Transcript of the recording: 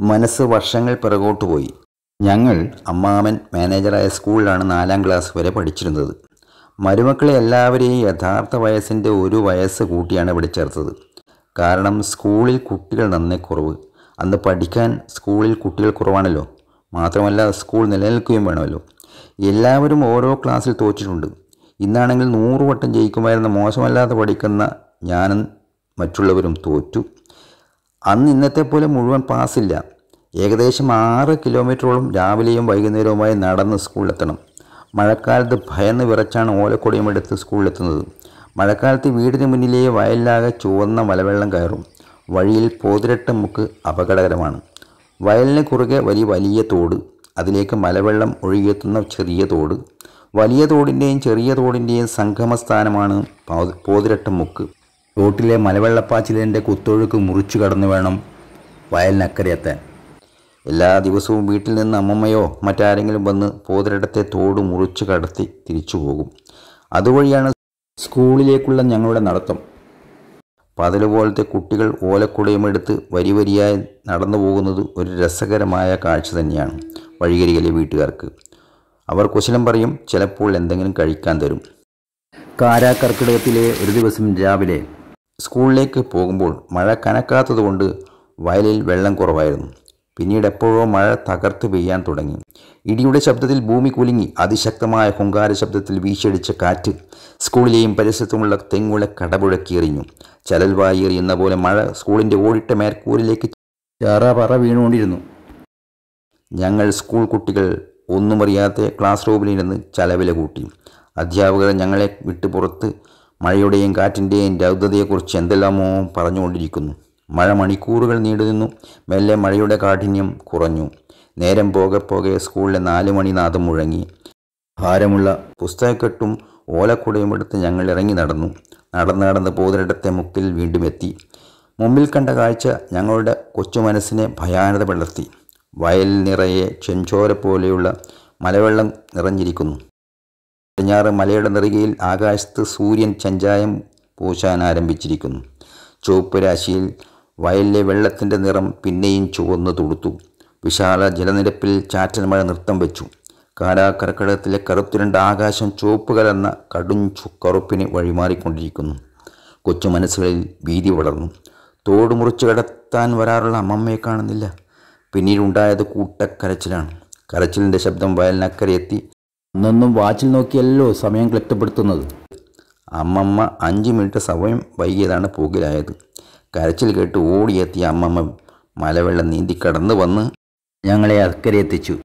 മനസ്സ് വർഷങ്ങൾ പിറകോട്ട് പോയി. ഞങ്ങൾ അമ്മാമൻ മാനേജറായ സ്കൂളിലാണ് 4ാം ക്ലാസ് വരെ പഠിച്ചിരുന്നത്. മരുമക്കളെ എല്ലാവരെയും യഥാർത്ഥ വയസ്സിൻ്റെ 1 വയസ്സ് കൂട്ടിയാണ് ഇവിടെ ചേർത്തത്. കാരണം സ്കൂളിൽ കുട്ടികൾ നന്നേ കുറവ്. അന്ന് പഠിക്കാൻ സ്കൂളിൽ കുട്ടികൾ കുറവാണല്ലോ. മാത്രമല്ല സ്കൂൾ നിലനിൽക്കുകയും വേണമല്ലോ. എല്ലാവരും ഓരോ ക്ലാസ്സിൽ തോറ്റിട്ടുണ്ട്. ഇന്നാണെങ്കിൽ 100 വട്ടം ജയിക്കുമായിരുന്ന മോശമല്ലാതെ പഠിക്കുന്ന ഞാനും മറ്റുള്ളവരും തോറ്റു. അന്ന് ഇന്നത്തെ പോലെ മുഴുവൻ പാസ്സില്ല. ഏകദേശം 6 കിലോമീറ്ററോളം രാവിലെയും വൈകുന്നേരവുമായി നടന്ന് സ്കൂളിലെത്തണം. മഴക്കാലത്ത് ഭയന്ന് വിറച്ചാണ് ഓലക്കൊടിയും എടുത്ത് സ്കൂളിലെത്തുന്നത്. മഴക്കാലത്ത് വീടിന് മുന്നിലെ വയലിലാകെ ചുവന്ന മലവെള്ളം കയറും. വഴിയിൽ പോതിരട്ട മുക്ക് അപകടകരമാണ്. വയലിന് കുറുകെ വലിയ തോട്, അതിലേക്ക് മലവെള്ളം ഒഴുകിയെത്തുന്ന ചെറിയ തോട്. വലിയ തോടിൻ്റെയും ചെറിയ തോടിൻ്റെയും സംഗമസ്ഥാനമാണ് പോതിരട്ട മുക്ക്. തോട്ടിലെ മലവെള്ളപ്പാച്ചിലിൻ്റെ കുത്തൊഴുക്ക് മുറിച്ചു കടന്നു വേണം വയലിനക്കരെ എത്താൻ. എല്ലാ ദിവസവും വീട്ടിൽ നിന്ന് അമ്മമ്മയോ മറ്റാരെങ്കിലും വന്ന് പോതിരട്ടത്തെ തോട് മുറിച്ചു കടത്തി തിരിച്ചു പോകും. അതുവഴിയാണ് സ്കൂളിലേക്കുള്ള ഞങ്ങളുടെ നടത്തം. പതിലുപോലത്തെ കുട്ടികൾ ഓലക്കുടയുമെടുത്ത് വരിയായി നടന്നു പോകുന്നത് ഒരു രസകരമായ കാഴ്ച തന്നെയാണ് വഴികരികിലെ വീട്ടുകാർക്ക്. അവർ കുശലം പറയും, ചിലപ്പോൾ എന്തെങ്കിലും കഴിക്കാൻ തരും. കാരാക്കർക്കിടകത്തിലെ ഒരു ദിവസം രാവിലെ സ്കൂളിലേക്ക് പോകുമ്പോൾ മഴ കനക്കാത്തതുകൊണ്ട് വയലിൽ വെള്ളം കുറവായിരുന്നു. പിന്നീട് എപ്പോഴോ മഴ തകർത്ത് പെയ്യാൻ തുടങ്ങി. ഇടിയുടെ ശബ്ദത്തിൽ ഭൂമി കുലുങ്ങി. അതിശക്തമായ ഹുങ്കാര ശബ്ദത്തിൽ വീശിയടിച്ച കാറ്റ് സ്കൂളിലെയും പരിസരത്തുമുള്ള തെങ്ങുകളെ കടപുഴക്കിയെറിഞ്ഞു. ചരൽവായി എറിയുന്ന പോലെ മഴ സ്കൂളിൻ്റെ ഓടിട്ട മേൽക്കൂരിലേക്ക് ചാറാപറ വീണുകൊണ്ടിരുന്നു. ഞങ്ങൾ സ്കൂൾ കുട്ടികൾ ഒന്നുമറിയാതെ ക്ലാസ് റൂമിലിരുന്ന് ചലവില കൂട്ടി. അധ്യാപകർ ഞങ്ങളെ വിട്ട് പുറത്ത് മഴയുടെയും കാറ്റിൻ്റെയും രൗദ്രതയെക്കുറിച്ച് എന്തെല്ലാമോ പറഞ്ഞുകൊണ്ടിരിക്കുന്നു. മഴ മണിക്കൂറുകൾ നീണ്ടുനിന്നു. മെല്ലെ മഴയുടെ കാഠിന്യം കുറഞ്ഞു. നേരം പോകെ സ്കൂളിലെ 4 മണി നാദം മുഴങ്ങി. ഭാരമുള്ള പുസ്തകക്കെട്ടും ഓലക്കുടയും എടുത്ത് ഞങ്ങൾ ഇറങ്ങി നടന്നു. നടന്ന് പോതിരട്ടത്തെ മുക്കിൽ വീണ്ടും എത്തി. മുമ്പിൽ കണ്ട കാഴ്ച ഞങ്ങളുടെ കൊച്ചു മനസ്സിനെ ഭയാനത പടർത്തി. വയൽ നിറയെ ചെഞ്ചോര പോലെയുള്ള മലവെള്ളം നിറഞ്ഞിരിക്കുന്നു. പടിഞ്ഞാറ് മലയുടെ നെറുകയിൽ ആകാശത്ത് സൂര്യൻ ചഞ്ചായം പൂശാൻ ആരംഭിച്ചിരിക്കുന്നു. ചുവപ്പ് രാശിയിൽ വയലിലെ വെള്ളത്തിൻ്റെ നിറം പിന്നെയും ചുവന്നു തുടുത്തു. വിശാല ജലനിരപ്പിൽ ചാറ്റൽ മഴ നൃത്തം വെച്ചു. കാരാക്കർക്കിടകത്തിലെ കറുത്തുരണ്ട ആകാശം ചുവപ്പ് കലർന്ന കടും കറുപ്പിന് വഴിമാറിക്കൊണ്ടിരിക്കുന്നു. കൊച്ചു മനസ്സുകളിൽ ഭീതി വളർന്നു. തോട് മുറിച്ചു കടത്താൻ വരാറുള്ള അമ്മമ്മയെ കാണുന്നില്ല. പിന്നീടുണ്ടായത് കൂട്ടക്കരച്ചിലാണ്. കരച്ചിലിൻ്റെ ശബ്ദം വയലിനക്കരെ എത്തി. ഒന്നൊന്നും വാച്ചിൽ നോക്കിയല്ലോ സമയം ക്ലിപ്തപ്പെടുത്തുന്നത്. അമ്മമ്മ 5 മിനിറ്റ് സമയം വൈകിയതാണ് പോകിലായത്. കരച്ചിൽ കേട്ട് ഓടിയെത്തിയ അമ്മമ്മ മലവെള്ളം നീന്തി കടന്നു വന്ന് ഞങ്ങളെ അക്കരെ എത്തിച്ചു.